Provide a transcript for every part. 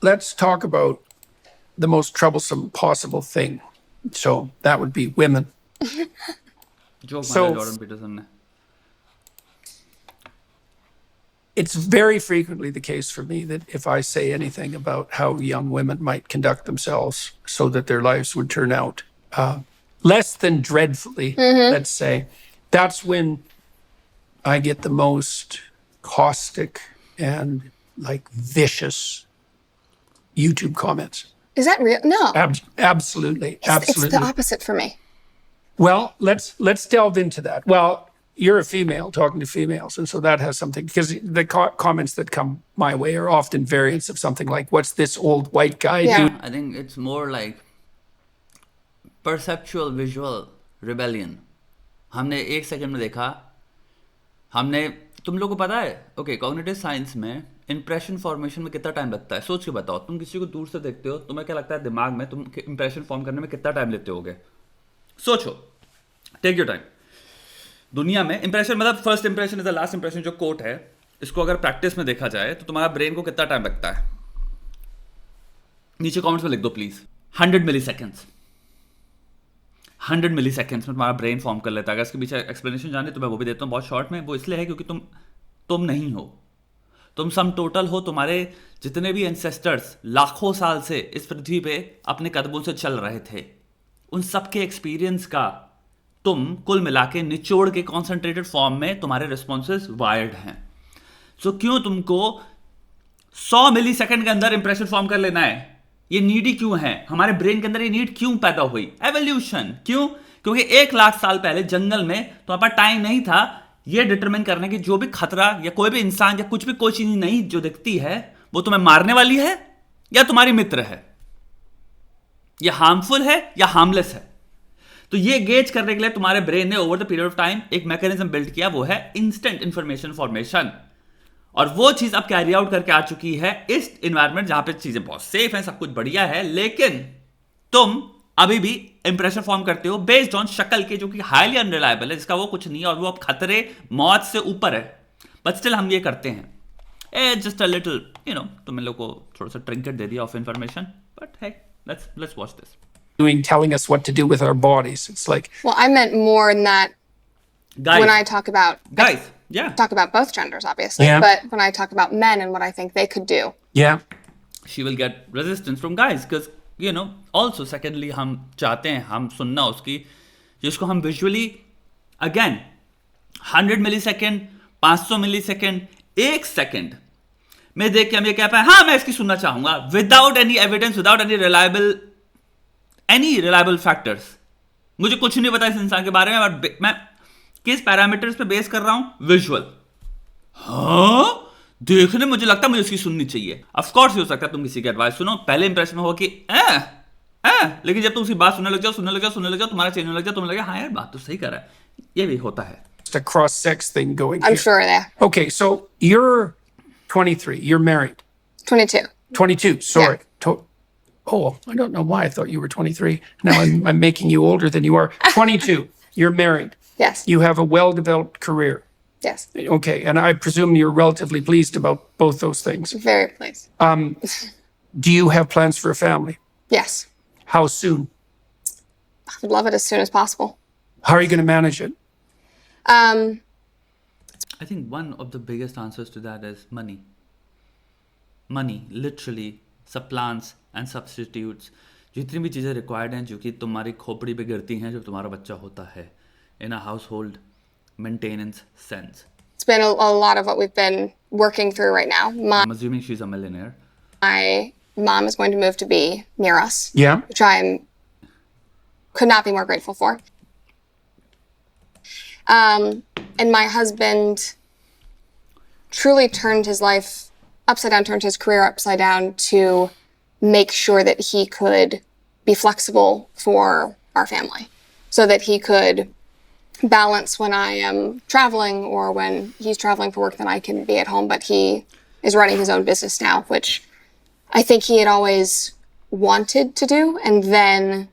let's talk about the most troublesome possible thing. So that would be women. Joke So- मारा Jordan Peterson ने. It's very frequently the case for me that if I say anything about how young women might conduct themselves so that their lives would turn out less than dreadfully, let's say, that's when I get the most caustic and like vicious YouTube comments. Is that real? No. Absolutely, It's absolutely. the opposite for me. Well, let's delve into that. Well, you're a female talking to females, and so that has something, because the comments that come my way are often variants of something like, "What's this old white guy Yeah. doing?" I think it's more like perceptual visual rebellion. हमने एक second में देखा, हमने, तुम लोगों को पता है, ओके, कॉग्निटिव साइंस में इंप्रेशन फॉर्मेशन में कितना टाइम लगता है? सोच के बताओ, तुम किसी को दूर से देखते हो, तुम्हें क्या लगता है दिमाग में तुम इंप्रेशन फॉर्म करने में कितना टाइम लेते होगे? सोचो, टेक योर टाइम. दुनिया में इंप्रेशन मतलब first impression is the last impression, जो कोट है, इसको अगर प्रैक्टिस में देखा जाए तो तुम्हारा ब्रेन को कितना टाइम लगता है? नीचे कमेंट्स में लिख दो please. 100 milliseconds. 100 milliseconds में तुम्हारा ब्रेन फॉर्म कर लेता है. अगर इसके पीछे एक्सप्लेनेशन जाने तो मैं वो भी देता हूँ बहुत शॉर्ट में. वो इसलिए है क्योंकि तुम नहीं हो, तुम सम टोटल हो. तुम्हारे जितने भी एंसेस्टर्स लाखों साल से इस पृथ्वी पे अपने कदमों से चल रहे थे, उन सबके एक्सपीरियंस का तुम कुल मिला के निचोड़ के कॉन्सेंट्रेटेड फॉर्म में तुम्हारे रिस्पॉन्सेज वायर्ड हैं. सो क्यों तुमको 100 मिली सेकेंड के अंदर इंप्रेशन फॉर्म कर लेना है? ये नीडी क्यों है? हमारे ब्रेन के अंदर ये नीड क्यों पैदा हुई? एवोल्यूशन. क्यों? क्योंकि 1 लाख साल पहले जंगल में तुम्हारे पास टाइम नहीं था ये डिटरमिन करने की जो भी खतरा या कोई भी इंसान या कुछ भी कोई चीज नहीं जो दिखती है वो तुम्हें मारने वाली है या तुम्हारी मित्र है, या हार्मफुल है या हार्मलेस है. तो ये गेज करने के लिए तुम्हारे ब्रेन ने over the period of time एक मैकेनिज्म बिल्ड किया, वो है इंस्टेंट इंफॉर्मेशन फॉर्मेशन. और वो चीज अब कैरी आउट करके आ चुकी है इस एनवायरनमेंट जहां पे चीजें बहुत सेफ हैं, सब कुछ बढ़िया है, लेकिन तुम अभी भी इंप्रेशन फॉर्म करते हो बेस्ड ऑन शक्ल के, जो कि हाईली अनरिलायबल है, जिसका वो कुछ नहीं है और वो अब खतरे मौत से ऊपर है. बट स्टिल हम ये करते हैं. जस्ट अ लिटिल तुम लोग को थोड़ा सा ट्रिंकेट दे दिया of information. But hey, let's watch this. Telling us what to do with our bodies. It's like, Well, I meant more in that Guys, when I talk about guys, yeah, talk about both genders, obviously, Yeah. but when I talk about men and what I think they could do. yeah, she will get resistance from guys because also secondly हम चाहते हैं हम सुनना उसकी, जिसको हम visually again 100 मिली second, 500 मिली second, 1 second में देख के हम ये कह पाए हाँ मैं इसकी सुनना चाहूंगा without any evidence, without any reliable factors. मुझे कुछ नहीं पता इस इंसान के बारे में, मैं किस पैरामीटर्स पे बेस कर रहा हूं? विजुअल. हाँ, देखने मुझे लगता है मुझे उसकी सुननी चाहिए. ऑफ कोर्स हो सकता है तुम किसी की एडवाइस सुनो, पहले इंप्रेशन में हो कि लेकिन जब तुम उसकी बात सुनने लग जाओ, तुम्हारा चेंज होने लग जाओ, तुम्हें लगे हाँ यार बात तो सही कर रहा है. ये भी होता है. it's a cross-sex thing going I'm here. sure there. Okay, so you're 23. You're married. 22. 22. Sorry. Oh, I don't know why I thought you were 23. Now I'm making you older than you are. 22. You're married. Yes. You have a well-developed career. Yes. Okay, and I presume you're relatively pleased about both those things. Very pleased. Do you have plans for a family? Yes. How soon? I would love it as soon as possible. How are you going to manage it? I think one of the biggest answers to that is money. Money literally supplants and substitutes जितनी भी चीज़ें required हैं जो कि तुम्हारी खोपड़ी पे गिरती हैं जब तुम्हारा बच्चा होता है in a household maintenance sense. It's been a lot of what we've been working through right now. I'm assuming she's a millionaire. My mom is going to move to be near us, Yeah. which I could not be more grateful for. And my husband truly turned his life upside down, turned his career upside down to make sure that he could be flexible for our family, so that he could balance when I am traveling or when he's traveling for work, then I can be at home. But he is running his own business now, which I think he had always wanted to do. And then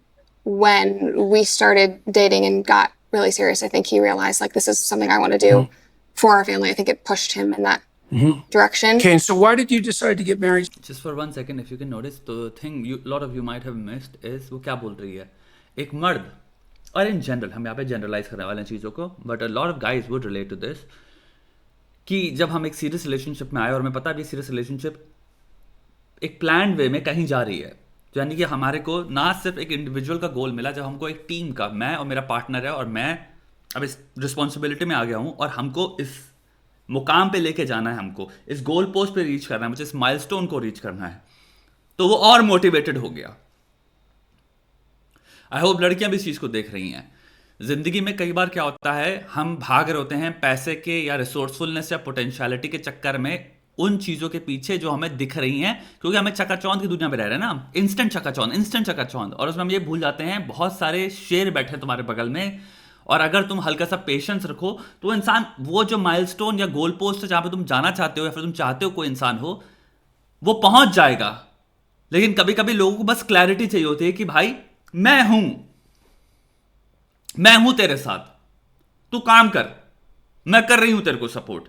when we started dating and got really serious, I think he realized like this is something I want to do for our family. I think it pushed him in that direction. Okay, and so why did you decide to get married? Just for 1 second, if you can notice, the thing lot of you might have missed is वो क्या बोल रही है एक मर्द, और in general हम यहाँ पे जनरलाइज करने वाले हैं चीज़ों को, but a lot of guys would relate to this, कि जब हम एक सीरियस रिलेशनशिप में आए और हमें पता है ये सीरियस रिलेशनशिप एक प्लान वे में कहीं जा रही है, तो यानी कि हमारे को ना सिर्फ एक इंडिविजुअल का गोल मिला, जब हमको एक टीम का, मैं और मेरा पार्टनर है और मैं अब इस रिस्पॉन्सिबिलिटी में आ गया हूँ और हमको इस मुकाम पे लेके जाना है, हमको इस गोल पोस्ट पे रीच करना है, मुझे इस माइलस्टोन को रीच करना है, तो वो और मोटिवेटेड हो गया। आई होप लड़कियां भी इस चीज़ को देख रही हैं। जिंदगी में कई बार क्या होता है, हम भाग रहे होते हैं पैसे के या रिसोर्सफुलनेस या पोटेंशियलिटी के चक्कर में उन चीज़ों के पीछे जो हमें दिख रही हैं, क्योंकि हमें चकाचौंध की दुनिया में रह रहे हैं ना, इंस्टेंट चकाचौंध, और उसमें हम ये भूल जाते हैं बहुत सारे शेर बैठे हैं तुम्हारे बगल में, और अगर तुम हल्का सा पेशेंस रखो तो इंसान वो जो माइलस्टोन या गोल पोस्ट है जहाँ पे तुम जाना चाहते हो या फिर तुम चाहते हो कोई इंसान हो, वो पहुंच जाएगा। लेकिन कभी कभी लोगों को बस क्लैरिटी चाहिए होती है कि भाई मैं हूं तेरे साथ, तू काम कर, मैं कर रही हूं तेरे को सपोर्ट,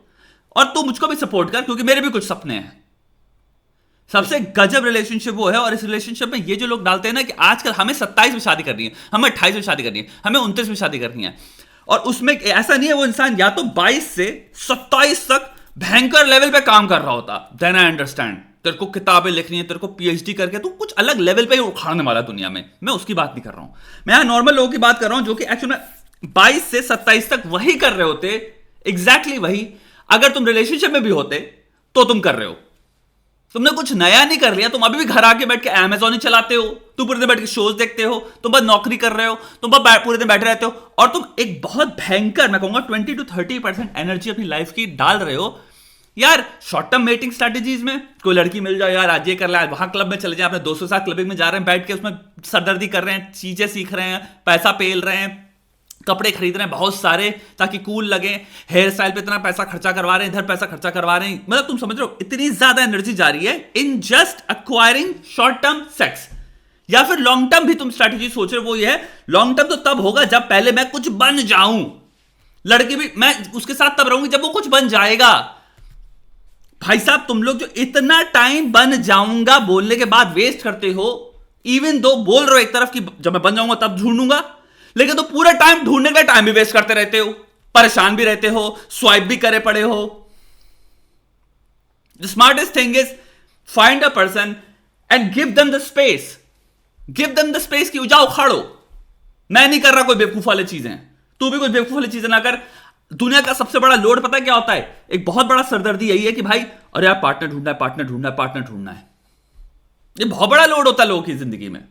और तू मुझको भी सपोर्ट कर, क्योंकि मेरे भी कुछ सपने हैं। सबसे गजब रिलेशनशिप वो है, और इस रिलेशनशिप में ये जो लोग डालते हैं ना कि आजकल हमें 27 में शादी करनी है, हमें 28 में शादी करनी है, हमें 29 में शादी करनी है, और उसमें ऐसा नहीं है वो इंसान या तो 22 से 27 तक भयंकर लेवल पे काम कर रहा होता, देन आई अंडरस्टैंड, तेरे को किताबें लिखनी है, तेरे को पीएचडी करके तू कुछ अलग लेवल पे उखाड़ने वाला दुनिया में, मैं उसकी बात नहीं कर रहा हूं, मैं यहां नॉर्मल लोगों की बात कर रहा हूं जो कि एक्चुअली में 22 से 27 तक वही कर रहे होते, एग्जैक्टली वही। अगर तुम रिलेशनशिप में भी होते तो तुम कर रहे हो, तुमने कुछ नया नहीं कर लिया, तुम अभी भी घर आके बैठ के अमेज़न ही चलाते हो, तुम पूरे दिन बैठ के शोज देखते हो, तुम बस नौकरी कर रहे हो, तुम बस पूरे दिन बैठे रहते हो, और तुम एक बहुत भयंकर, मैं कहूंगा 20 to 30% एनर्जी अपनी लाइफ की डाल रहे हो यार शॉर्ट टर्म मेटिंग स्ट्रैटेजीज में। कोई लड़की मिल जाए यार, आज ये कर ले, आज वहां क्लब में चले जाए, अपने दोस्तों के साथ क्लबिंग में जा रहे हैं, बैठ के उसमें सरदर्दी कर रहे हैं, चीजें सीख रहे हैं, पैसा पेल रहे हैं, कपड़े खरीद रहे हैं बहुत सारे ताकि कूल लगे, हेयर स्टाइल पे इतना पैसा खर्चा करवा रहे हैं, इधर पैसा खर्चा करवा रहे हैं, मतलब तुम समझ रहे हो इतनी ज्यादा एनर्जी जा रही है in just acquiring short term sex. या फिर लॉन्ग टर्म भी तुम स्ट्रैटेजी सोच रहे हो, वो ये है लॉन्ग टर्म तो तब होगा जब पहले मैं कुछ बन जाऊं, लड़की भी मैं उसके साथ तब रहूंगी जब वो कुछ बन जाएगा। भाई साहब तुम लोग जो इतना टाइम बन जाऊंगा बोलने के बाद वेस्ट करते हो, इवन दो बोल रहे हो एक तरफ कि जब मैं बन जाऊंगा तब ढूंढूंगा, लेकिन तो पूरा टाइम ढूंढने का टाइम भी वेस्ट करते रहते हो, परेशान भी रहते हो, स्वाइप भी करे पड़े हो। The smartest thing is find a person and give them the space, give them the space कि जाओ उखाड़ो। मैं नहीं कर रहा कोई बेवकूफ वाली चीजें, तू भी कोई बेवकूफ वाली चीजें ना कर। दुनिया का सबसे बड़ा लोड पता है क्या होता है, एक बहुत बड़ा सरदर्दी यही है कि भाई अरे यार पार्टनर ढूंढना है, पार्टनर ढूंढना है, पार्टनर ढूंढना है। ये बहुत बड़ा लोड होता है लोगों की जिंदगी में,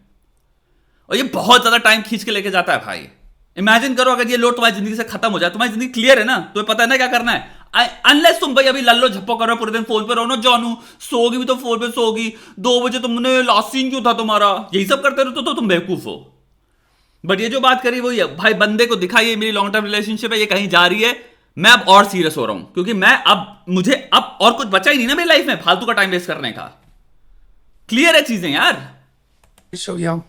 और ये बहुत ज्यादा टाइम खींच के लेके जाता है भाई। इमेजिन करो अगर ये लोड तुम्हारी जिंदगी से खत्म हो जाए, तुम्हारी जिंदगी क्लियर है ना, तुम्हें पता है ना क्या करना है, अनलेस तुम भाई अभी लल्लो झप्पो करो पूरे दिन फोन पे रहो ना, जानू सोगी भी तो फोन पे सोगी, 2 बजे तुमने लास्ट सीन क्यों था तुम्हारा, यही सब करते रहो तो तुम बेवकूफ हो। बट ये जो बात करी वो ये भाई बंदे को दिखाइए मेरी लॉन्ग टर्म रिलेशनशिप है, ये कहीं जा रही है, मैं अब और सीरियस हो रहा हूं, क्योंकि मैं अब मुझे अब और कुछ बचा ही नहीं ना मेरी लाइफ में फालतू का टाइम वेस्ट करने का। क्लियर है चीजें यार। So young.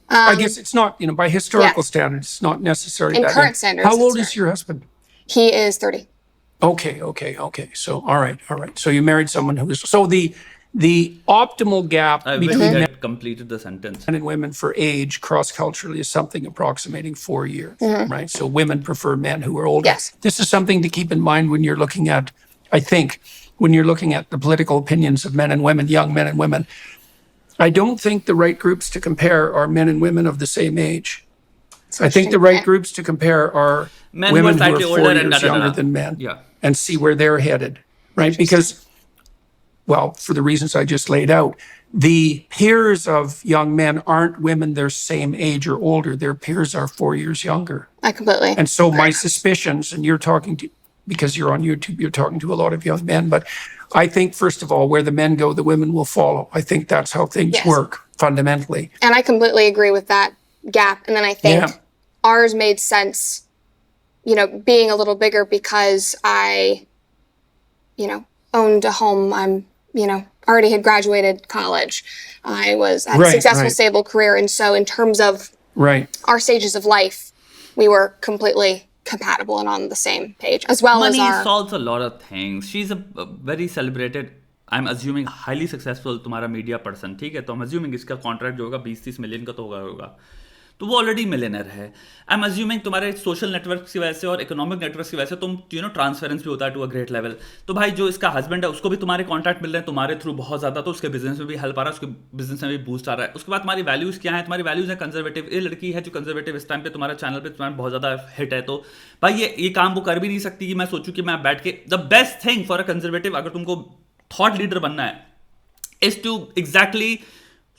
I guess it's not, by historical standards, it's not necessarily In that current young. standards, How it's old is very- your husband? He is 30. Okay. So, all right. So you married someone who is, so the optimal gap I wish between we men had completed the sentence. and women for age cross-culturally is something approximating 4 years, right? So women prefer men who are older. Yes. This is something to keep in mind when you're looking at, I think, when you're looking at the political opinions of men and women, young men and women. I don't think the right groups to compare are men and women of the same age. I think the right groups to compare are Men who are women who slightly are older 4 and years da-da-da-da. younger than men, Yeah. and see where they're headed, right? Because, well, for the reasons I just laid out, the peers of young men aren't women their same age or older. Their peers are 4 years younger. I completely. And so my suspicions, and you're talking to, because you're on YouTube, you're talking to a lot of young men, but I think, first of all, where the men go, the women will follow. I think that's how things Yes. work fundamentally. And I completely agree with that gap. And then I think Yeah. ours made sense, being a little bigger because I, owned a home. I'm, already had graduated college. I had a Right, successful, right. stable career. And so in terms of Right. our stages of life, we were completely compatible and on the same page, as well Money as our solves a lot of things. She's a very celebrated, I'm assuming highly successful तुम्हारा media person, ठीक है? तो I'm assuming इसका contract जो होगा 20-30 million का तो होगा, तो वो ऑलरेडी मिलियनर है. आई एम अज्यूमिंग तुम्हारे सोशल नेटवर्क की वजह से और इकोनॉमिक नेटवर्क की वजह से तुम ट्रांसफरेंस भी होता है टू अ ग्रेट लेवल. तो भाई जो इसका हस्बैंड है उसको भी तुम्हारे कॉन्टैक्ट मिल रहे हैं तुम्हारे थ्रू बहुत ज़्यादा, तो उसके बिजनेस में भी हेल्प आ रहा है, उसके बिजनेस में भी बूस्ट आ रहा है. उसके बाद तुम्हारी वैल्यूज़ क्या है? तुम्हारी वैल्यूज़ है कंजर्वेटिव. ये लड़की है जो कंजर्वेटिव इस टाइम पे तुम्हारे चैनल पे तुम्हारा बहुत ज़्यादा हिट है, तो भाई ये काम वो कर भी नहीं सकती कि मैं सोचूं कि मैं बैठ के. The best thing for a conservative, अगर तुमको थॉट लीडर बनना है, इज टू एग्जैक्टली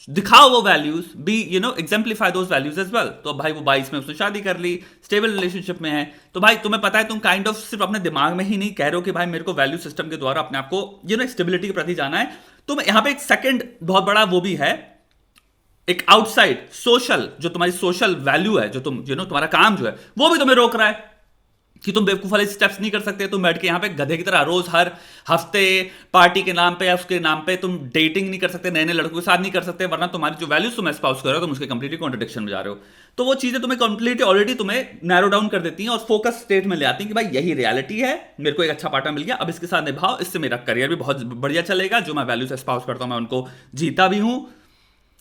दिखाओ वो values, be exemplify those values as well. तो भाई वो 22 में उसने शादी कर ली, स्टेबल रिलेशनशिप में है, तो भाई तुम्हें पता है तुम काइंड ऑफ सिर्फ अपने दिमाग में ही नहीं कह रहे हो कि भाई मेरे को वैल्यू सिस्टम के द्वारा अपने आप को स्टेबिलिटी के प्रति जाना है. तो यहाँ पे एक सेकंड बहुत बड़ा वो भी है, एक आउटसाइड सोशल, जो तुम्हारी सोशल वैल्यू है, जो तुम तुम्हारा काम जो है वो भी तुम्हें रोक रहा है कि तुम बेवकूफ वाले स्टेप्स नहीं कर सकते. तुम बैठ के यहाँ पे गधे की तरह रोज हर हफ्ते पार्टी के नाम पे या उसके नाम पे तुम डेटिंग नहीं कर सकते, नए नए लड़कों के साथ नहीं कर सकते, वरना तुम्हारी जो वैल्यूज तुम एस्पाउस कर रहे हो तुम उसके कंप्लीटली कॉन्ट्रडिक्शन में जा रहे हो. तो वो चीजें तुम्हें कंप्लीटली ऑलरेडी तुम्हें नैरो डाउन कर देती हैं और फोकस स्टेट में ले आती हैं कि भाई यही रियलिटी है, मेरे को एक अच्छा पार्टनर मिल गया, अब इसके साथ निभाओ, इससे मेरा करियर भी बहुत बढ़िया चलेगा, जो मैं वैल्यूज एस्पाउस करता हूं मैं उनको जीता भी हूं,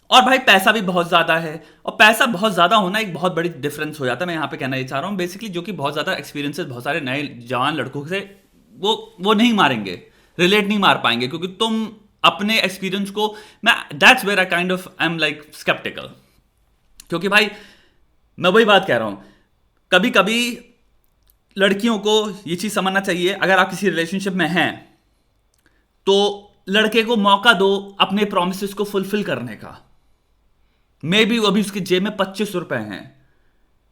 और भाई पैसा भी बहुत ज्यादा है. और पैसा बहुत ज्यादा होना एक बहुत बड़ी डिफरेंस हो जाता है. मैं यहाँ पे कहना ये चाह रहा हूँ बेसिकली, जो कि बहुत ज्यादा एक्सपीरियंसेस बहुत सारे नए जवान लड़कों से वो नहीं मारेंगे, रिलेट नहीं मार पाएंगे, क्योंकि तुम अपने एक्सपीरियंस को, मैं that's where I kind of I am like sceptical. क्योंकि भाई मैं वही बात कह रहा हूँ, कभी कभी लड़कियों को ये चीज समझना चाहिए, अगर आप किसी रिलेशनशिप में हैं तो लड़के को मौका दो अपने प्रोमिसेस को फुलफिल करने का. मे बी अभी उसके जेब में 25 रुपए हैं,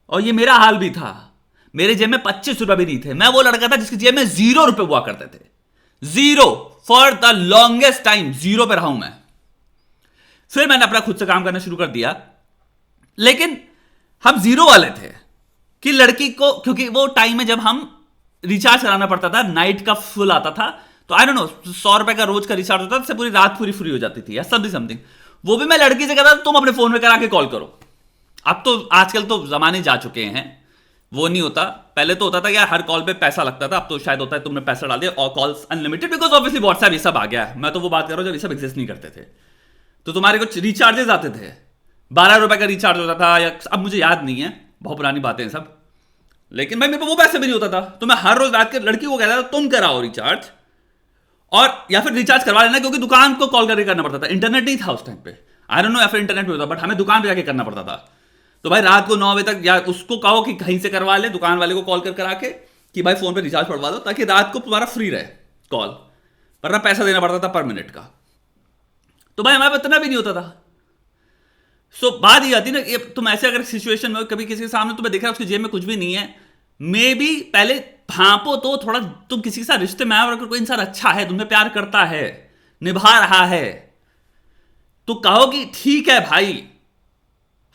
और ये मेरा हाल भी था, मेरे जेब में 25 रुपए भी नहीं थे. मैं वो लड़का था जिसके जेब में 0 रुपए हुआ करते थे, 0 फॉर द लॉन्गेस्ट टाइम 0 पे रहा हूं मैं. फिर मैंने अपना खुद से काम करना शुरू कर दिया, लेकिन हम 0 वाले थे कि लड़की को, क्योंकि वो टाइम में जब हम रिचार्ज कराना पड़ता था, नाइट का फुल आता था, तो आई डोंट नो 100 रुपए का रोज का रिचार्ज होता था, उससे पूरी रात पूरी फ्री हो जाती थी या समथिंग. वो भी मैं लड़की से कहता था तुम अपने फोन में करा के कॉल करो. अब तो आजकल तो जमाने जा चुके हैं, वो नहीं होता. पहले तो होता था यार हर कॉल पे पैसा लगता था, अब तो शायद होता है तुमने पैसा डाल दिया और calls unlimited, because obviously WhatsApp ये सब आ गया है. मैं तो वो बात कर रहा हूं जब ये सब एग्जिस्ट नहीं करते थे, तो तुम्हारे कुछ रिचार्जेस आते थे, 12 रुपए का रिचार्ज होता था, या अब मुझे याद नहीं है, बहुत पुरानी बातें हैं सब, लेकिन भाई मेरे को वो पैसे भी नहीं होता था. तो मैं हर रोज रात के लड़की को कहता था तुम कराओ रिचार्ज, और या फिर रिचार्ज करवा लेना, क्योंकि दुकान को कॉल करके करना पड़ता था, इंटरनेट नहीं था उस टाइम पे. आई डोंट नो या फिर इंटरनेट पे होता, बट हमें दुकान पे जाके करना पड़ता था. तो भाई रात को 9 बजे तक या उसको कहो कि कहीं से करवा ले, दुकान वाले को कॉल कर करा के कि भाई फोन पे रिचार्ज पड़वा दो, ताकि रात को तुम्हारा फ्री रहे कॉल, वरना पैसा देना पड़ता था पर मिनट का. तो भाई हमारे इतना भी नहीं होता था. सो बात ये आती ना, तुम ऐसे अगर सिचुएशन में कभी किसी के सामने तुम्हें दिख रहा है उसके जेब में कुछ भी नहीं है, मे बी पहले भांपो तो थोड़ा, तुम किसी के साथ रिश्ते में अगर कोई इंसान अच्छा है, तुम्हें प्यार करता है, निभा रहा है, तो कहो कि ठीक है भाई,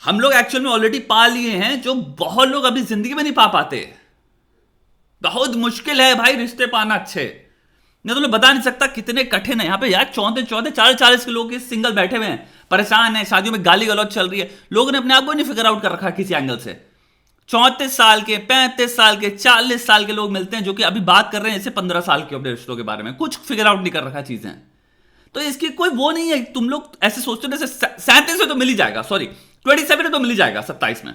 हम लोग एक्चुअल में ऑलरेडी पा लिए हैं जो बहुत लोग अभी जिंदगी में नहीं पा पाते. बहुत मुश्किल है भाई रिश्ते पाना अच्छे. मैं तुम्हें बता नहीं सकता कितने कठिन है. यहां पे यार 40 के लोग सिंगल बैठे हुए हैं, परेशान है, शादियों में गाली गलौज चल रही है, लोगों ने अपने आप को नहीं फिगर आउट कर रखा किसी एंगल से. 34 साल के, 35 साल के, 40 साल के लोग मिलते हैं जो कि अभी बात कर रहे हैं जैसे 15 साल के अपने रिश्तों के बारे में, कुछ फिगर आउट नहीं कर रखा चीजें. तो इसकी कोई वो नहीं है, तुम लोग ऐसे सोचते हो जैसे 37 में तो मिल ही जाएगा, सॉरी 27 में तो मिल ही जाएगा, 27 में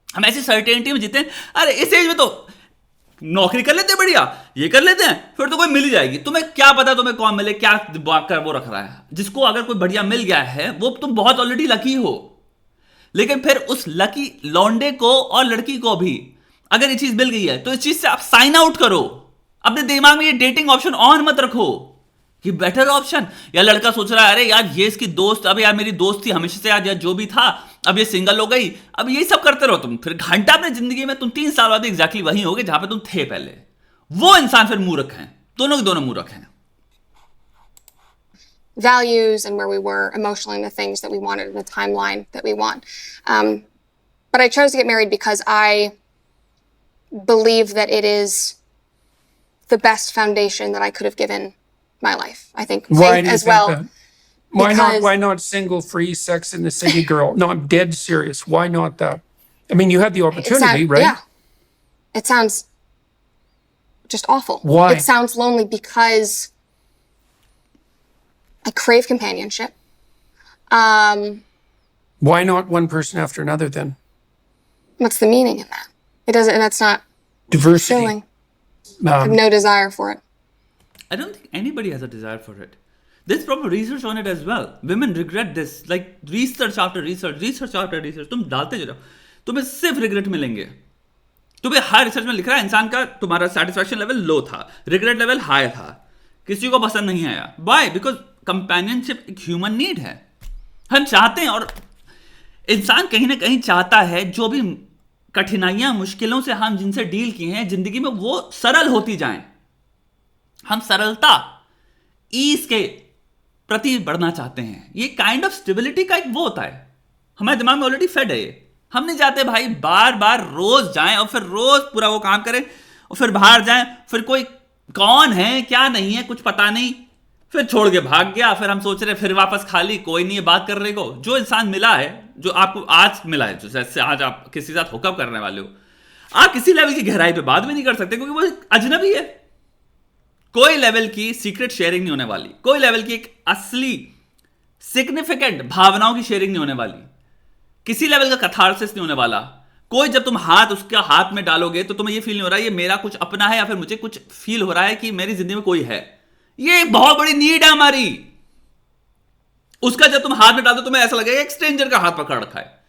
हम ऐसी सर्टेनिटी में जीते हैं. अरे इस एज में तो नौकरी कर लेते हैं, बढ़िया ये कर लेते हैं, फिर तो कोई मिल ही जाएगी. तुम्हें क्या पता तुम्हें कौन मिले, क्या कर वो रख रहा है. जिसको अगर कोई बढ़िया मिल गया है वो तुम बहुत ऑलरेडी लकी हो, लेकिन फिर उस लकी लौंडे को और लड़की को भी अगर ये चीज मिल गई है तो इस चीज से आप साइन आउट करो. अपने दिमाग में ये डेटिंग ऑप्शन ऑन मत रखो कि बेटर ऑप्शन, या लड़का सोच रहा है अरे यार ये इसकी दोस्त, अब यार मेरी दोस्त थी हमेशा से, यार जो भी था अब ये सिंगल हो गई, अब यही सब करते रहो तुम, फिर घंटा अपने जिंदगी में तुम 3 साल बाद एग्जैक्टली वही होगे जहां पे तुम थे पहले. वो इंसान फिर मूर्ख हैं, दोनों के दोनों मूर्ख हैं. values and where we were emotionally and the things that we wanted in the timeline that we want. But I chose to get married because I believe that it is the best foundation that I could have given my life. I think Why faith do you as think well. that? Why because- not? Why not single, free, sex in the city girl? No, I'm dead serious. Why not that? I mean, you had the opportunity, right? Yeah. It sounds just awful. Why? It sounds lonely because I crave companionship. Why not one person after another then? What's the meaning in that? It doesn't, and that's not Diversity. filling. I have no desire for it. I don't think anybody has a desire for it. There's probably research on it as well. Women regret this. Like research after research, research after research. तुम डालते जाओ, तुम्हें सिर्फ regret मिलेंगे. तुम्हें हर research में लिख रहा है इंसान का तुम्हारा सेटिस्फैक्शन लेवल लो था, रिग्रेट लेवल हाई था, किसी को पसंद नहीं आया. Why? Because कंपेनियनशिप एक ह्यूमन नीड है. हम चाहते हैं, और इंसान कहीं ना कहीं चाहता है जो भी कठिनाइयां मुश्किलों से हम जिनसे डील किए हैं जिंदगी में वो सरल होती जाएं. हम सरलता, ईज के प्रति बढ़ना चाहते हैं. ये काइंड ऑफ स्टेबिलिटी का एक वो होता है, हमारे दिमाग में ऑलरेडी फेड है ये. हम नहीं चाहते भाई बार बार रोज जाएं और फिर रोज पूरा वो काम करें और फिर बाहर जाएं, फिर कोई कौन है क्या नहीं है कुछ पता नहीं, फिर छोड़ के भाग गया, फिर हम सोच रहे फिर वापस खाली, कोई नहीं है बात करने को. जो इंसान मिला है, जो आपको आज मिला है, जो जैसे आज आप किसी के साथ हुकअप करने वाले हो, आप किसी लेवल की गहराई पे बात भी नहीं कर सकते क्योंकि वो अजनबी है. कोई लेवल की सीक्रेट शेयरिंग नहीं होने वाली, कोई लेवल की एक असली सिग्निफिकेंट भावनाओं की शेयरिंग नहीं होने वाली, किसी लेवल का कथारसिस नहीं होने वाला. कोई जब तुम हाथ उसका हाथ में डालोगे तो तुम्हें ये फील नहीं हो रहा है ये मेरा कुछ अपना है, या फिर मुझे कुछ फील हो रहा है कि मेरी जिंदगी में कोई है. ये एक बहुत बड़ी नीड है हमारी. उसका जब तुम हाथ में डालो तुम्हें ऐसा लगेगा एक स्ट्रेंजर का हाथ पकड़ रखा है.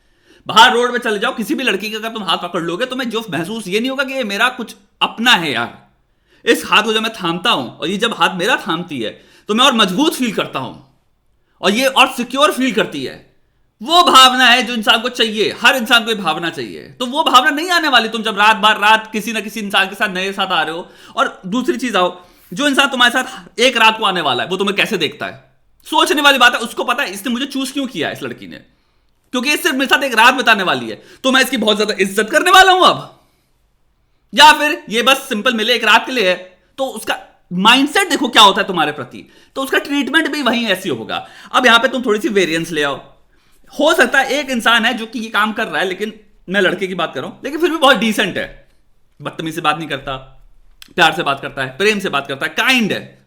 बाहर रोड में चले जाओ, किसी भी लड़की का अगर तुम हाथ पकड़ लोगे तुम्हें जो महसूस ये नहीं होगा कि ये मेरा कुछ अपना है यार. इस हाथ को जब मैं थामता हूं और ये जब हाथ मेरा थामती है तो मैं और मजबूत फील करता हूं और ये और सिक्योर फील करती है. वो भावना है जो इंसान को चाहिए. हर इंसान को ये भावना चाहिए. तो वो भावना नहीं आने वाली तुम जब रात बार रात किसी ना किसी इंसान के साथ नए साथ आ रहे हो. और दूसरी चीज आओ, जो इंसान तुम्हारे साथ एक रात को आने वाला है वो तुम्हें कैसे देखता है, सोचने वाली बात है. उसको पता है इसने मुझे चूज क्यों किया है, इस लड़की ने, क्योंकि ये सिर्फ मेरे साथ एक रात बिताने वाली है तो मैं इसकी बहुत ज्यादा इज्जत करने वाला हूं अब. या फिर ये बस सिंपल मिले एक रात के लिए है, तो उसका माइंडसेट देखो क्या होता है तुम्हारे प्रति, तो उसका ट्रीटमेंट भी वही ऐसी होगा. अब यहां पे तुम थोड़ी सी वेरिएंस ले आओ. हो सकता है एक इंसान है जो कि ये काम कर रहा है, लेकिन मैं लड़के की बात कर रहा हूं, लेकिन फिर भी बहुत डिसेंट है, बदतमीज से बात नहीं करता, प्यार से बात करता है, प्रेम से बात करता है, काइंड है.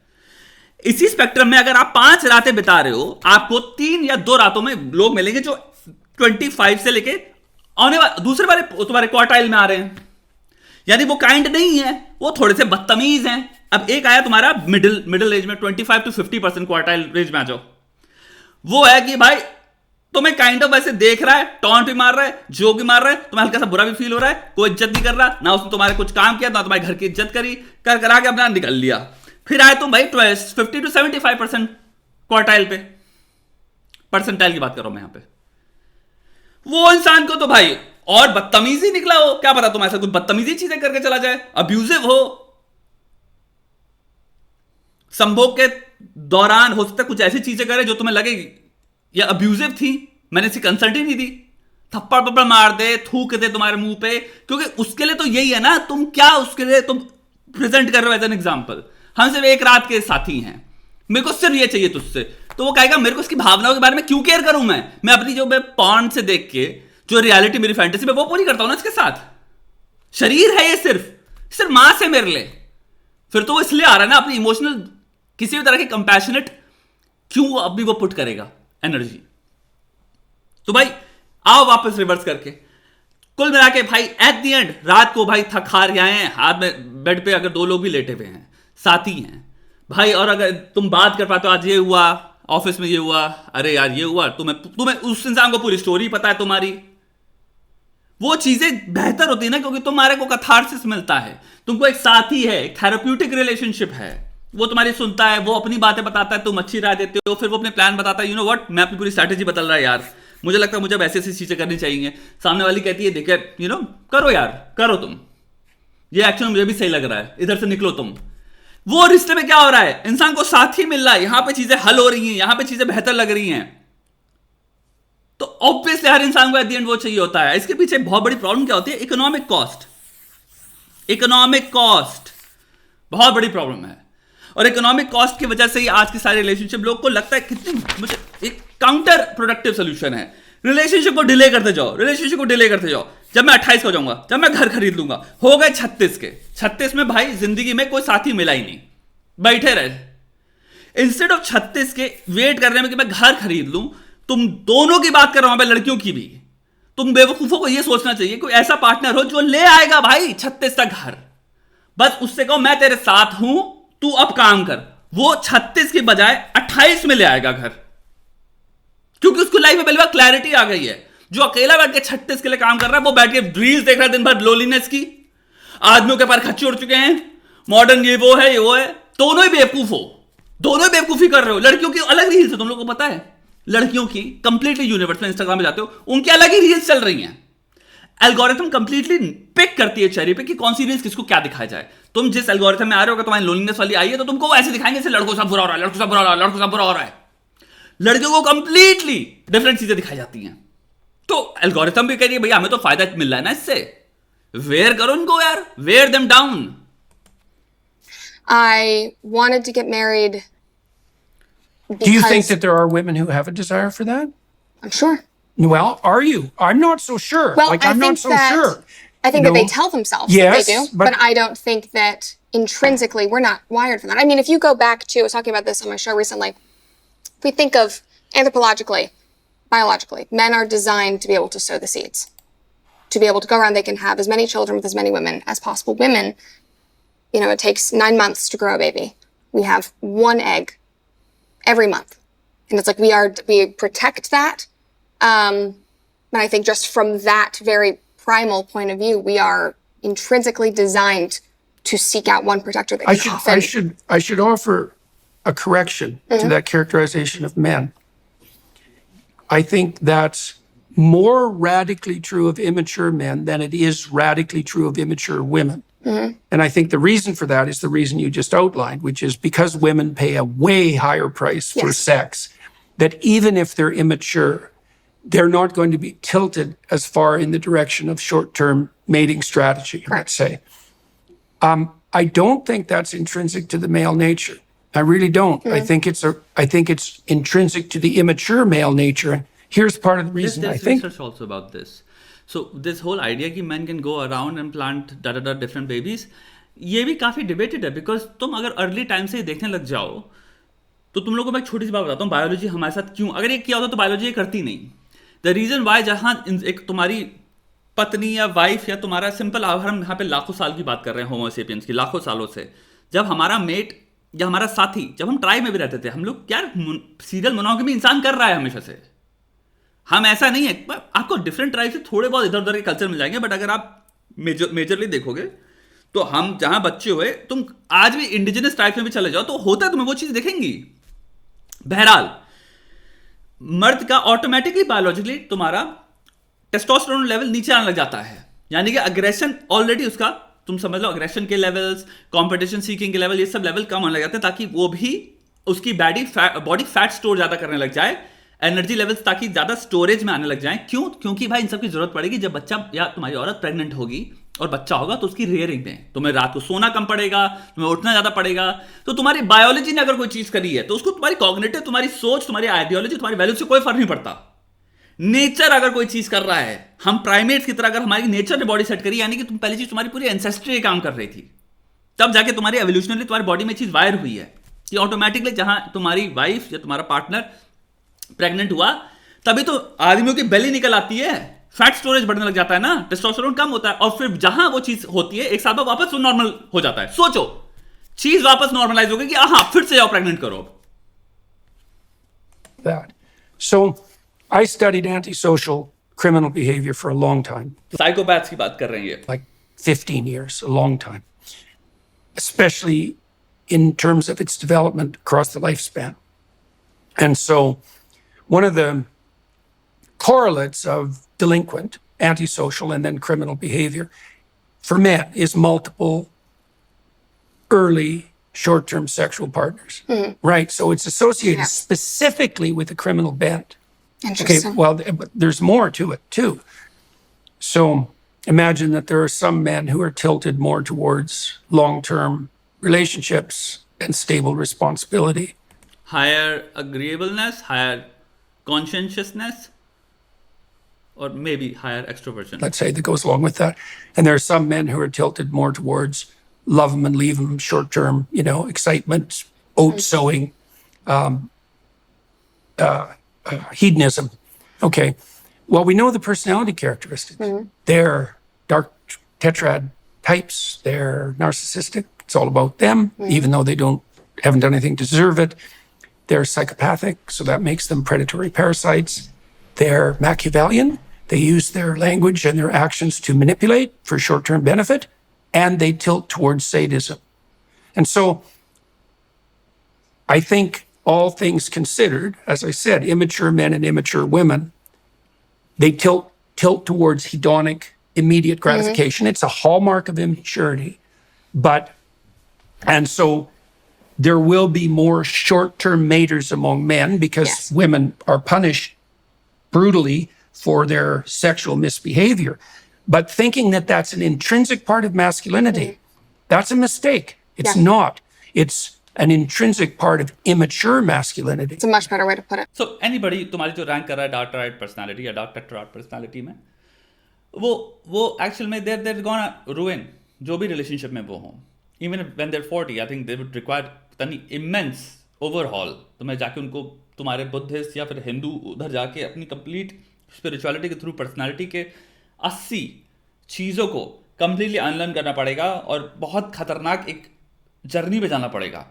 इसी स्पेक्ट्रम में अगर आप 5 रातें बिता रहे हो, आपको 3 या 2 रातों में लोग मिलेंगे जो 25 से लेके आने वाले दूसरे वाले तुम्हारे क्वार्टाइल में आ रहे हैं. यानी वो काइंड नहीं है, वो थोड़े से बदतमीज हैं. अब एक आया तुम्हारा मिडिल एज में 25 to 50% क्वार्टाइल रेंज में आ जाओ. वो है कि भाई तुम्हें काइंड ऑफ ऐसे देख रहा है, टॉन्ट भी मार रहा है, जोक भी मार रहा है, तुम्हें हल्का सा बुरा भी फील हो रहा है, कोई इज्जत नहीं कर रहा ना, उसने तुम्हारे कुछ काम किया ना तुम्हारे घर की इज्जत करी, कर करा के अपना निकल लिया. फिर आए तुम भाई 50 to 75% क्वार्टाइल पे, परसेंटाइल की बात कर रहा हूं मैं यहां पे. वो इंसान को तो भाई और बदतमीजी निकला हो, क्या पता तुम ऐसा कुछ बदतमीजी चीजें करके चला जाए, अब्यूजिव हो, संभोग के दौरान हो सकता है कुछ ऐसी चीजें करे जो तुम्हें लगे या अब्यूजिव थी, मैंने इसकी कंसल्ट ही नहीं दी, थप्पड़ पप्पड़ मार दे, थूक दे तुम्हारे मुंह पे, क्योंकि उसके लिए तो यही है ना, तुम क्या उसके लिए तुम प्रेजेंट कर रहे हो एज एन एग्जाम्पल. हम सिर्फ एक रात के साथी हैं, मेरे को सिर्फ ये चाहिए तुझसे, तो वो कहेगा मेरे को इसकी भावनाओं के बारे में क्यों केयर करूं मैं अपनी जो मैं पॉर्न से देख के जो रियलिटी मेरी फैंटेसी में वो पूरी करता हूं ना इसके साथ. शरीर है ये सिर्फ मां से मेरे लिए, फिर तो वो इसलिए आ रहा है ना, अपनी इमोशनल किसी भी तरह की कंपैशनेट क्यों अभी वो पुट करेगा एनर्जी. तो भाई आओ वापस रिवर्स करके, कुल मिला के भाई एट द एंड रात को भाई थक हार गए हैं, हाथ में बेड पे अगर 2 लोग भी लेटे हुए हैं, साथी हैं भाई, और अगर तुम बात कर पाते हो आज ये हुआ, ऑफिस में ये हुआ, अरे यार ये हुआ, तुम्हें उस इंसान को पूरी स्टोरी पता है तुम्हारी, वो चीजें बेहतर होती है ना, क्योंकि तुम्हारे को कैथारसिस मिलता है, तुमको एक साथी है, एक थेरेप्यूटिक रिलेशनशिप है, वो तुम्हारी सुनता है, वो अपनी बातें बताता है, तुम अच्छी राय देते हो, फिर वो अपने प्लान बताता है, यू नो व्हाट, मैं अपनी पूरी स्ट्रैटेजी बदल रहा है यार, मुझे लगता है मुझे अब ऐसी चीजें करनी चाहिए. सामने वाली कहती है देखिए यू नो करो यार, करो तुम, ये एक्शन मुझे भी सही लग रहा है, इधर से निकलो तुम. वो रिश्ते में क्या हो रहा है, इंसान को साथी मिल रहा है, यहां पे चीजें हल हो रही हैं, यहां पे चीजें बेहतर लग रही हैं, तो ऑब्वियसली हर इंसान को एट द एंड वो चाहिए होता है. इसके पीछे बहुत बड़ी प्रॉब्लम क्या होती है, इकोनॉमिक कॉस्ट. इकोनॉमिक कॉस्ट बहुत बड़ी प्रॉब्लम है, और इकोनॉमिक कॉस्ट की वजह से ही आज की सारी रिलेशनशिप लोग को लगता है कितनी, मुझे एक काउंटर प्रोडक्टिव सोल्यूशन है, रिलेशनशिप को डिले करते जाओ, रिलेशनशिप को डिले करते जाओ. जब मैं 28 हो जाऊंगा, जब मैं घर खरीद लूंगा, हो गए 36 के, 36 में भाई जिंदगी में कोई साथी मिला ही नहीं, बैठे रहे। इंस्टेड ऑफ 36 के वेट करने में कि मैं घर खरीद लूं, तुम दोनों की बात कर रहा हूं मैं, लड़कियों की भी। तुम बेवकूफों को यह सोचना चाहिए कोई ऐसा पार्टनर हो जो ले आएगा भाई 36 तक घर, बस उससे कहो मैं तेरे साथ हूं, तू अब काम कर। वो 36 की बजाय 28 में ले आएगा घर, क्योंकि उसको लाइफ में पहली बार क्लैरिटी आ गई है। जो अकेला बैठ के 36 के लिए काम कर रहा है, वो बैठ के रील्स देख रहा है दिन भर लोलीनेस की, आदमियों के पर खच्चे उड़ चुके हैं, मॉडर्न ये वो है। दोनों ही बेवकूफ हो, दोनों ही बेवकूफी कर रहे हो। लड़कियों की अलग रील्स है, तुम लोगों को पता है, लड़कियों की कंप्लीटली यूनिवर्स में इंस्टाग्राम में जाते हो, उनकी अलग ही रील्स चल रही हैं। एल्गोरिथम कंप्लीटली पिक करती है चेरी पे कि कौन सी रील्स किसको क्या दिखाया जाए। तुम जिस एल्गोरिथम में आ रहे हो, तुम्हारी लोनलीनेस वाली आई है, तो तुमको वो ऐसे दिखाएंगे जैसे लड़कों से बुरा हो रहा है, लड़कों से बुरा हो रहा है, लड़कों से बुरा हो रहा है। लड़कियों को कंप्लीटली डिफरेंट चीजें दिखाई जाती हैं। तो एल्गोरिथम भी कह रही है भैया हमें तो फायदा मिल रहा है ना इससे, वेयर करो उनको यार, wear them down. I wanted to get married because Do you think that there are women who have a desire for that? I'm sure. Well, are you? I'm not so sure. Well, like, I I'm think not so that sure. I think You that they know? tell themselves Yes, that they do, but- but I don't think that intrinsically we're not wired for that. I mean, if you go back to, I was talking about this on my show recently, if we think of anthropologically, biologically, men are designed to be able to sow the seeds, to be able to go around, they can have as many children with as many women as possible. Women, you know, it takes 9 months to grow a baby. We have one egg every month. And it's like we protect that. And I think just from that very primal point of view, we are intrinsically designed to seek out one protector that can often. I should offer a correction to that characterization of men. I think that's more radically true of immature men than it is radically true of immature women. And I think the reason for that is the reason you just outlined, which is because women pay a way higher price for Yes. sex, that even if they're immature, they're not going to be tilted as far in the direction of short-term mating strategy, let's say. I don't think that's intrinsic to the male nature. I really don't. I think it's intrinsic to the immature male nature. And here's part of the reason I There's think. research also about this. So this whole idea कि men can go around and plant different babies, ये भी काफी debated है, because तुम अगर early time से ही देखने लग जाओ, तो तुम लोगों को मैं एक छोटी सी बात बताता हूँ, बायोलॉजी हमारे साथ क्यों, अगर ये किया होता तो बायोलॉजी ये करती नहीं। द रीजन वाई, जहाँ एक तुम्हारी पत्नी या वाइफ या तुम्हारा सिंपल, हम यहाँ पे लाखों साल की बात कर रहे हैं होमोसेपियंस की, लाखों सालों से, जब हमारा मेट या हमारा साथी, जब हम ट्राइब में भी रहते थे, हम लोग यार सीरियल मोनोगमी इंसान कर रहा है हमेशा से, हम ऐसा नहीं है। आपको डिफरेंट ट्राइब से थोड़े बहुत इधर उधर के कल्चर मिल जाएंगे, बट अगर आप मेजरली देखोगे तो हम जहां बच्चे हुए, तुम आज भी इंडिजिनस ट्राइब में भी चले जाओ तो होता है, तुम्हें वो चीज दिखेंगी। बहरहाल, मर्द का ऑटोमेटिकली बायोलॉजिकली तुम्हारा टेस्टोस्टेरोन लेवल नीचे आने लग जाता है, यानी कि अग्रेशन ऑलरेडी उसका, तुम समझ लो अग्रेशन के लेवल्स, कंपटीशन सीकिंग के लेवल, ये सब लेवल कम होने लग जाते हैं, ताकि वो भी उसकी बॉडी फैट स्टोर ज्यादा करने लग जाए, एनर्जी लेवल्स ताकि ज्यादा स्टोरेज में आने लग जाए। क्यों? क्योंकि भाई इन सब की जरूरत पड़ेगी जब बच्चा या तुम्हारी औरत प्रेग्नेंट होगी और बच्चा होगा, तो उसकी रेयरिंग में तुम्हें रात को सोना कम पड़ेगा, तुम्हें उठना ज्यादा पड़ेगा। तो तुम्हारी बायोलॉजी ने अगर कोई चीज करी है तो उसको तुम्हारी कॉग्निटिव, तुम्हारी सोच, तुम्हारी आइडियोलॉजी, तुम्हारी वैल्यू से कोई फर्क नहीं पड़ता। नेचर अगर कोई चीज कर रहा है, हम प्राइमेट्स की तरह अगर हमारी नेचर ने बॉडी सेट करी, यानी कि तुम पहली चीज तुम्हारी पूरी एंसेस्ट्री काम कर रही थी, तब जाके तुम्हारी एवोल्यूशनरी तुम्हारी बॉडी में चीज वायर हुई है कि ऑटोमेटिकली जहां तुम्हारी वाइफ या तुम्हारा पार्टनर प्रेग्नेंट हुआ, तभी तो आदमियों की बेली निकल आती है, फैट स्टोरेज बढ़ने लग जाता है ना, टेस्टोस्टेरोन कम होता है, और फिर जहां वो चीज होती है एक साल बाद वापस नॉर्मल हो जाता है। सोचो, चीज वापस नॉर्मलाइज हो गई कि हाँ फिर से जाओ प्रेग्नेंट करो। That. So I studied antisocial criminal behavior for a long time, psychopaths की बात कर रहे हैं ये। like 15 years, a long time, especially in terms of its development across the lifespan. And so one of the correlates of delinquent, antisocial, and then criminal behavior for men is multiple early short-term sexual partners. Right? So it's associated Yeah. specifically with a criminal bent. Okay, Interesting. well, but there's more to it too. So imagine that there are some men who are tilted more towards long-term relationships and stable responsibility. Higher agreeableness, higher conscientiousness, or maybe higher extroversion. let's say, that goes along with that. And there are some men who are tilted more towards love them and leave them, short term, excitement, oat sowing, hedonism. Okay. Well, we know the personality characteristics. They're dark tetrad types. They're narcissistic. It's all about them, even though they haven't done anything to deserve it. They're psychopathic, so that makes them predatory parasites. They're Machiavellian. They use their language and their actions to manipulate for short-term benefit, and they tilt towards sadism. And so I think all things considered, as I said, immature men and immature women, they tilt towards hedonic, immediate gratification. It's a hallmark of immaturity. And so there will be more short-term maters among men because Yes. women are punished brutally for their sexual misbehavior. But thinking that that's an intrinsic part of masculinity, that's a mistake. It's Yeah. not. It's an intrinsic part of immature masculinity. It's a much better way to put it. So anybody तुम्हारी जो rank कर रहा है dark tetrad personality या dark tetrad personality में वो actual में they're gonna ruin जो भी रिलेशनशिप में वो हों. Even when they're 40, I think they would require तनी immense overhaul. तुम्हें जाके उनको तुम्हारे बुद्धिस्ट या फिर हिंदू उधर जाके अपनी कंप्लीट स्पिरिचुअलिटी के थ्रू पर्सनालिटी के 80 चीज़ों को कंप्लीटली अनलर्न करना पड़ेगा और बहुत खतरनाक एक जर्नी पे जाना पड़ेगा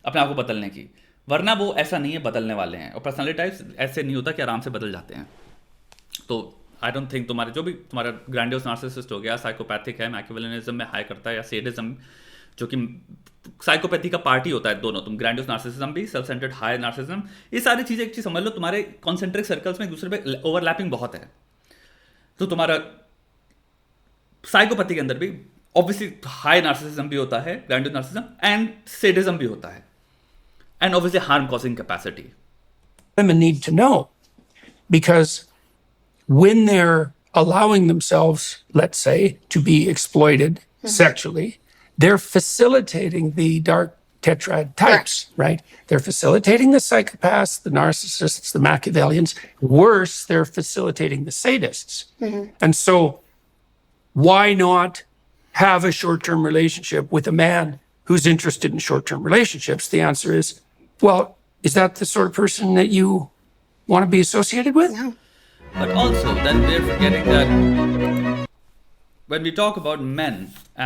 अपने आप को बदलने की. वरना वो ऐसा नहीं है बदलने वाले हैं. और पर्सनालिटी टाइप्स ऐसे नहीं होता कि आराम से बदल जाते हैं. तो आई डोंट थिंक तुम्हारे जो भी तुम्हारा ग्रैंडियोस नार्सिसिस्ट हो गया, साइकोपैथिक है, मैकियावेलियनिज्म में हाई करता है, या सेडिज्म जो कि साइकोपैथी का पार्टी होता है, दोनों. तुम ग्रैंडियोस नार्सिसिज्म भी, सेल्फ सेंटर्ड हाई नार्सिसिज्म, ये सारी चीज़ें एक चीज़ समझ लो, तुम्हारे कॉन्सेंट्रिक सर्कल्स में एक दूसरे पे ओवरलैपिंग बहुत है. तो तुम्हारा साइकोपैथी के अंदर भी ऑब्वियसली हाई नार्सिसिज्म भी होता है, ग्रैंडियोस नार्सिसिज्म, एंड सेडिज्म भी होता है, and obviously harm causing capacity. Women need to know, because when they're allowing themselves, let's say, to be exploited sexually, they're facilitating the dark tetrad types, right? They're facilitating the psychopaths, the narcissists, the Machiavellians. Worse, they're facilitating the sadists. And so why not have a short-term relationship with a man who's interested in short-term relationships? The answer is, well, is that the sort of person that you want to be associated with? No. But also, then we're forgetting that when we talk about men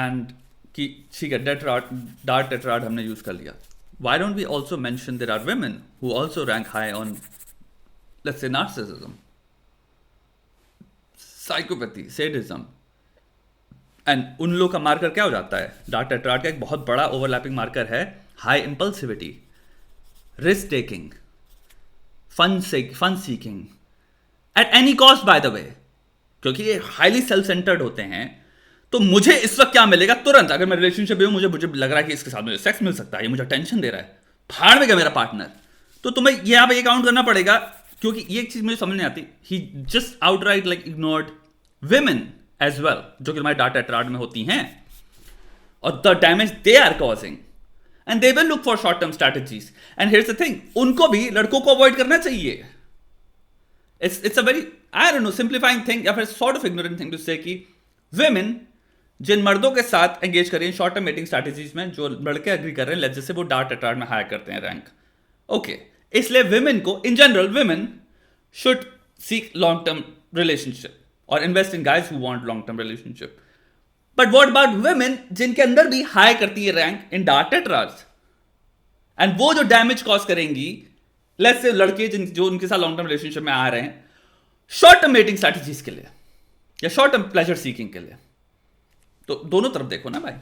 and कि ठीक है dark tetrad हमने use कर लिया, why don't we also mention there are women who also rank high on, let's say, narcissism, psychopathy, sadism, and उन लोग का marker क्या हो जाता है? डार्क टेट्राड का एक बहुत बड़ा ओवरलैपिंग मार्कर है high impulsivity, risk taking, fun seeking at any cost, by the way, क्योंकि ये हाईली सेल्फ सेंटर्ड होते हैं. तो मुझे इस वक्त क्या मिलेगा तुरंत, अगर मैं रिलेशनशिप में हूं, मुझे लग रहा है कि इसके साथ मुझे सेक्स मिल सकता है, ये मुझे टेंशन दे रहा है, फाड़ में गया मेरा पार्टनर. तो तुम्हें यहाँ पे ये काउंट करना पड़ेगा, क्योंकि ये चीज मुझे समझ नहीं आती. He just outright like ignored women as well, जो कि हमारे डार्क टेट्राड में होती हैं, और the damage they are causing, and they will look for short term strategies. And here's the thing, उनको भी लड़कों को अवॉइड करना चाहिए. It's a very, I don't know, simplifying thing या फिर sort of ignorant thing to say कि women जिन मर्दों के साथ एंगेज कर रही हैं शॉर्ट टर्म मेटिंग स्ट्रैटेजीज में, जो लड़के एग्री कर रहे हैं, जैसे वो डार्क टेट्राड में हायर करते हैं रैंक, ओके, इसलिए women को in general women should seek long term relationship और invest in guys who want long term relationship. But what about women जिनके अंदर भी हाई करती है रैंक इन डार्क टेट्राड्स, एंड वो जो डैमेज कॉज करेंगी, लेट्स से लड़के जो उनके साथ लॉन्ग टर्म रिलेशनशिप में आ रहे हैं शॉर्ट टर्म मेटिंग स्ट्रैटेजीज के लिए या शॉर्ट टर्म प्लेजर सीकिंग के लिए. तो दोनों तरफ देखो ना भाई.